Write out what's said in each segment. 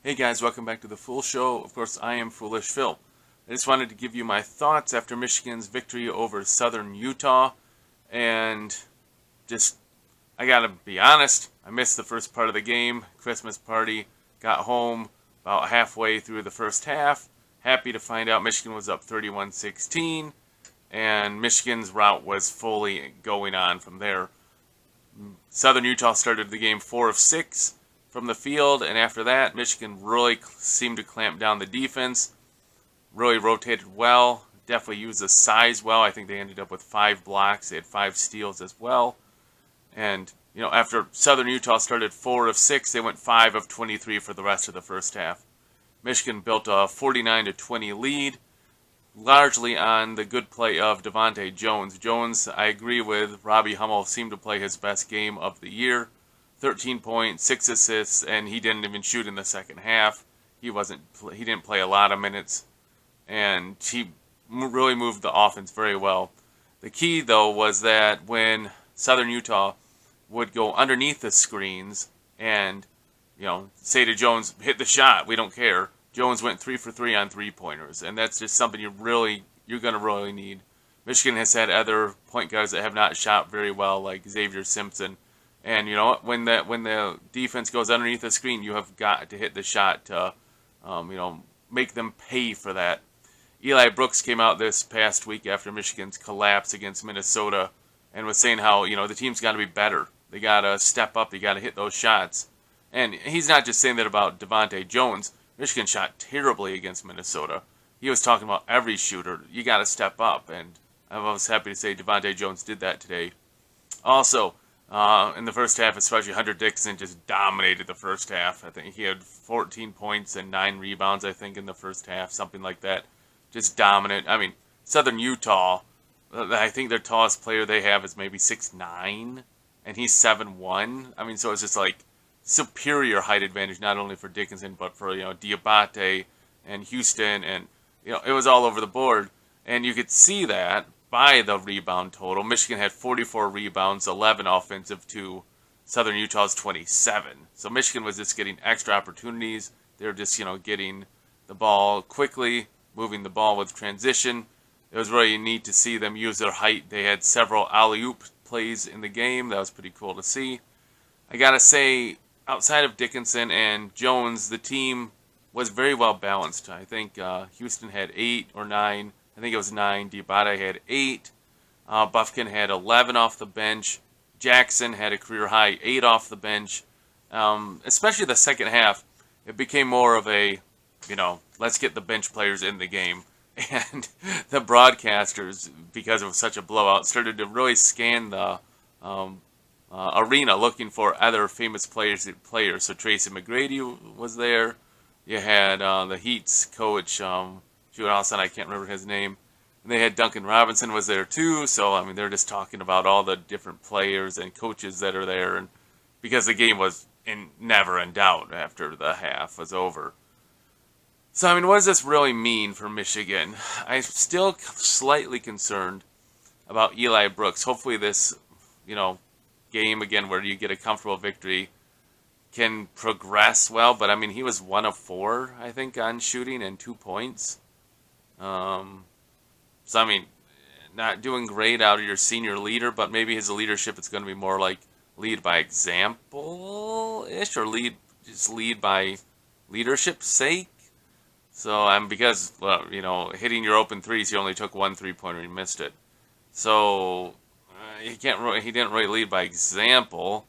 Hey guys, welcome back to the Fool Show. Of course, I am Foolish Phil. I just wanted to give you my thoughts after Michigan's victory over Southern Utah. And just, I gotta be honest, I missed the first part of the game, Christmas party. Got home about halfway through the first half. Happy to find out Michigan was up 31-16. And Michigan's route was fully going on from there. Southern Utah started the game 4 of 6 from the field, and after that, Michigan really seemed to clamp down the defense, really rotated well, definitely used the size well. I think they ended up with 5 blocks. They had 5 steals as well. And, after Southern Utah started 4 of 6, they went 5 of 23 for the rest of the first half. Michigan built a 49-20 lead, largely on the good play of Devante Jones. Jones, I agree with Robbie Hummel, seemed to play his best game of the year. 13 points, 6 assists, and he didn't even shoot in the second half. He didn't play a lot of minutes, and he really moved the offense very well. The key, though, was that when Southern Utah would go underneath the screens and, say to Jones, hit the shot, we don't care. Jones went 3 for 3 on three-pointers, and that's just something you're going to really need. Michigan has had other point guards that have not shot very well, like Xavier Simpson. And when the defense goes underneath the screen, you have got to hit the shot to, make them pay for that. Eli Brooks came out this past week after Michigan's collapse against Minnesota and was saying how, the team's got to be better. They got to step up. They got to hit those shots. And he's not just saying that about Devante Jones. Michigan shot terribly against Minnesota. He was talking about every shooter. You got to step up. And I was happy to say Devante Jones did that today. Also, in the first half, especially Hunter Dickinson just dominated the first half. I think he had 14 points and 9 rebounds, I think, in the first half, something like that. Just dominant. I mean, Southern Utah, I think their tallest player they have is maybe 6'9", and he's 7'1". I mean, so it's just like superior height advantage, not only for Dickinson, but for, Diabate and Houston, and, it was all over the board. And you could see that by the rebound total. Michigan had 44 rebounds, 11 offensive to Southern Utah's 27. So Michigan was just getting extra opportunities. They were just, getting the ball quickly, moving the ball with transition. It was really neat to see them use their height. They had several alley-oop plays in the game. That was pretty cool to see. I gotta say, outside of Dickinson and Jones, the team was very well balanced. I think Houston had 8 or 9. I think it was 9. Diabate had 8. Buffkin had 11 off the bench. Jackson had a career high 8 off the bench. Especially the second half, it became more of a, let's get the bench players in the game. And the broadcasters, because it was such a blowout, started to really scan the arena looking for other famous players. So Tracy McGrady was there. You had the Heat's coach, Austin, I can't remember his name. And they had Duncan Robinson was there too. So, they're just talking about all the different players and coaches that are there. And because the game was never in doubt after the half was over. So, what does this really mean for Michigan? I'm still slightly concerned about Eli Brooks. Hopefully this, game again where you get a comfortable victory can progress well. But, he was 1 of 4, I think, on shooting and 2 points. Not doing great out of your senior leader, but maybe his leadership is going to be more like lead by example-ish, or lead by leadership's sake. So, because, hitting your open threes, he only took 1 3-pointer and he missed it. So, he didn't really lead by example,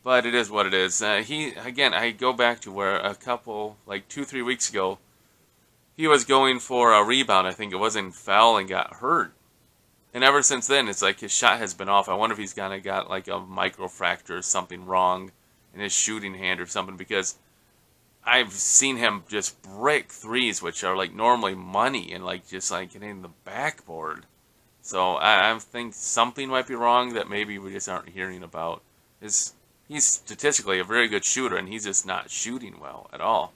but it is what it is. I go back to where a couple, 2-3 weeks ago, he was going for a rebound, I think it was, in foul and got hurt. And ever since then, it's like his shot has been off. I wonder if he's got a microfracture or something wrong in his shooting hand or something, because I've seen him just break threes, which are normally money, and just hitting the backboard. So I think something might be wrong that maybe we just aren't hearing about. He's statistically a very good shooter, and he's just not shooting well at all.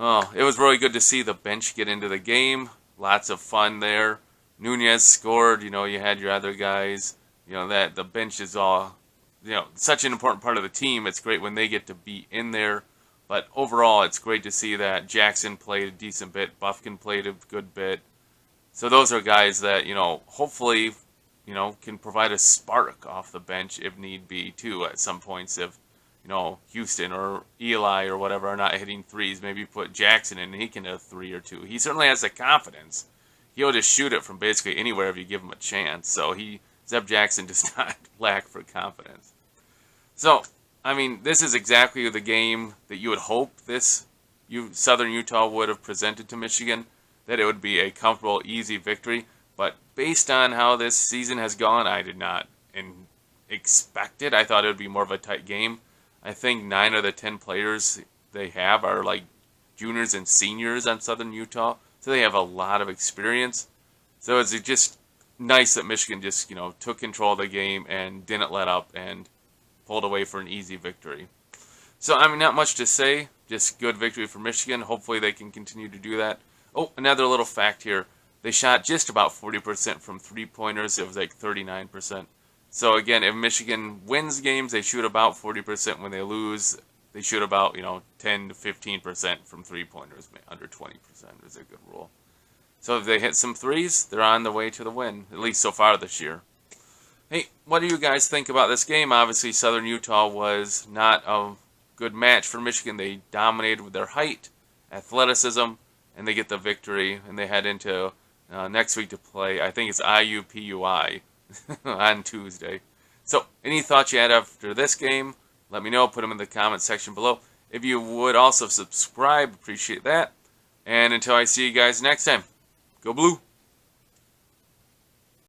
Oh, it was really good to see the bench get into the game. Lots of fun there. Nunez scored. You had your other guys. That the bench is all, such an important part of the team. It's great when they get to be in there But overall, it's great to see that Jackson played a decent bit, Buffkin played a good bit. So those are guys that, hopefully, can provide a spark off the bench if need be, too, at some points. If, Houston or Eli or whatever are not hitting threes, maybe put Jackson in and he can hit a 3 or 2. He certainly has the confidence. He'll just shoot it from basically anywhere if you give him a chance. So Zeb Jackson does not lack for confidence. So, this is exactly the game that you would hope Southern Utah would have presented to Michigan, that it would be a comfortable, easy victory. But based on how this season has gone, I did not expect it. I thought it would be more of a tight game. I think 9 of the 10 players they have are like juniors and seniors on Southern Utah, so they have a lot of experience. So it's just nice that Michigan just, took control of the game and didn't let up and pulled away for an easy victory. So, not much to say. Just good victory for Michigan. Hopefully they can continue to do that. Oh, another little fact here. They shot just about 40% from three-pointers. It was like 39%. So, again, if Michigan wins games, they shoot about 40%. When they lose, they shoot about, 10 to 15% from three-pointers. Under 20% is a good rule. So if they hit some threes, they're on the way to the win, at least so far this year. Hey, what do you guys think about this game? Obviously, Southern Utah was not a good match for Michigan. They dominated with their height, athleticism, and they get the victory. And they head into next week to play, I think it's IUPUI on Tuesday. So, any thoughts you had after this game? Let me know. Put them in the comment section below. If you would also subscribe, appreciate that. And until I see you guys next time, go Blue!